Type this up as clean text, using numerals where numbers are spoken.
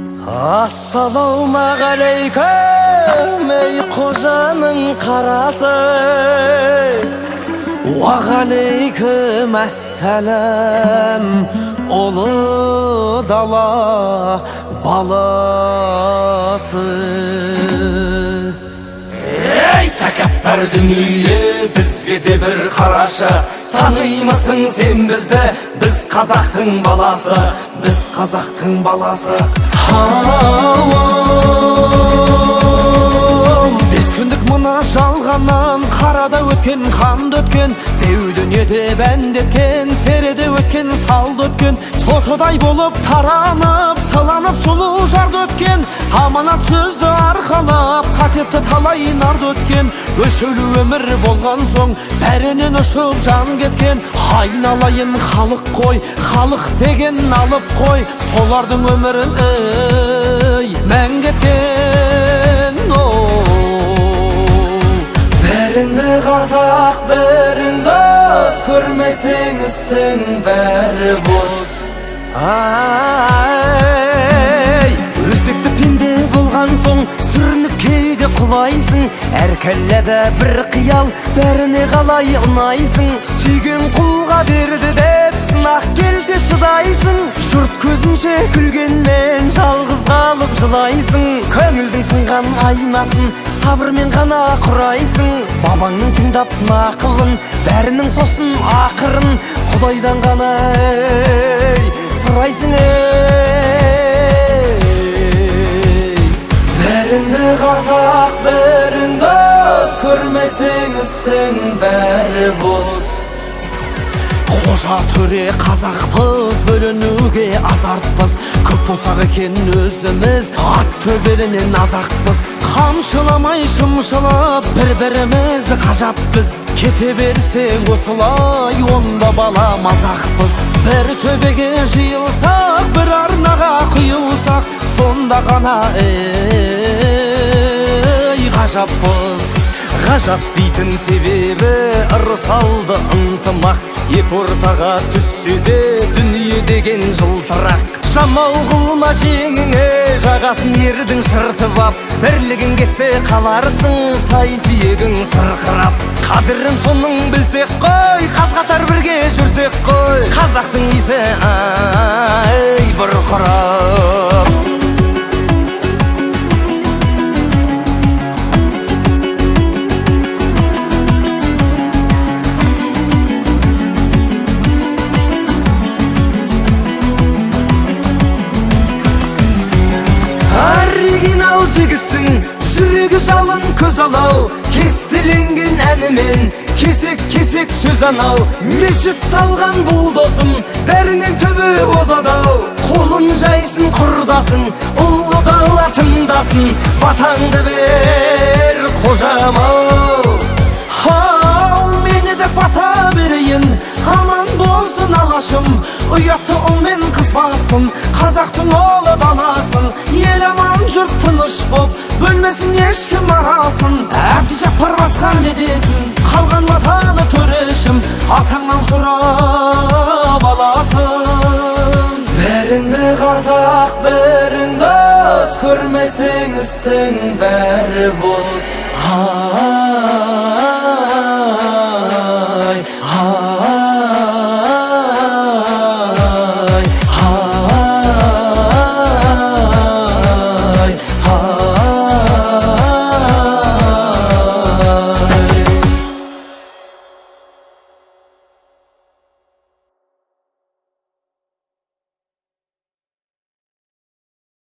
Ассалаумағалейкум, ей қожаның қарасы. Уағалейкум ассалам, ұлы дала баласы. Ей тәкәппар дүние, бізге де бір қарашы. Таныймысың сен бізді, біз қазақтың баласы, біз қазақтың баласы. Бес күндік мына жалғаннан қарада өткен, қанды өткен, беу дүниеде бәндеткен, середе өткен, салды өткен, тотыдай болып таранып, сыланып сұлу жарды өткен, аманат сөзді арқалап, қатепті талай нарды өткен, өшеулі өмір болған соң бәрінен ұшып жан кеткен. Айналайын халық қой, халық деген алып қой, солардың өмірін мән кеткен. Біріңді қазақ, бірің дос, көрмесең істің бәрі бос. Өзекті пенде болған соң сүрініп кейде құлайсың, әр кәлләді бір қиял, бәріне қалай ұнайсың. Сүйген құлға берді деп сынақ келсе шыдайсың, жұрт көзінше күлгенмен жалғыз қалып жылайсың. Көңілдің сынған айнасын сабырмен ғана құрайсың, бабаңның тыңдап нақылын, бәрінің сосын ақырын Құдайдан ғана сұрайсың. Біріңді қазақ, бірің дос, көрмесең істің бәрі бос. Қожа төре қазақпыз, бөлінуге азартпыз, көп болсақ екен өзіміз ат төбелінен азақпыз. Қамшыламай шымшылап бір-бірімізді қажаппыз, кете берсең осылай онда бала мазақпыз. Бір төбеге жиылсақ, бір арнаға құйылсақ, сонда ғана ғажаппыз. Ғажап дейтін себебі ырысалды ынтымақ, екі ортаға түссе де дүние деген жылтырақ. Жамау қылма жеңіңе, жағасын ердің шыртып ап, бірлігін кетсе қаларсың, сай сүйегің сырқырап. Қадірін соның білсек қой, қаз-қатар бірге жүрсек қой, қазақтың исі бұрқырап. Оригинал жігітсің, жүрегі жалын көз алау, кестеленген әнімен кесек-кесек сөз анау. Мешіт салған бұл досым, бәрінен түбі озадау. Қолын жайсын құрдасың, ұлы дала тыңдасын, батаңды бер қожам-ау. Мені де бата берейін, аман болсын алашым, ұятты ұлмен қызбасын, қазақтың олы даласын. Ел аман, жұрт тыныш боп, бөлмесін ешкім арасын. Әбдіжаппар басқан дедесін, қалған матаны төрешім, атаңнан сұрап аласың. Біріңді қазақ, бірің дос, көрмесең істің бәрі бос.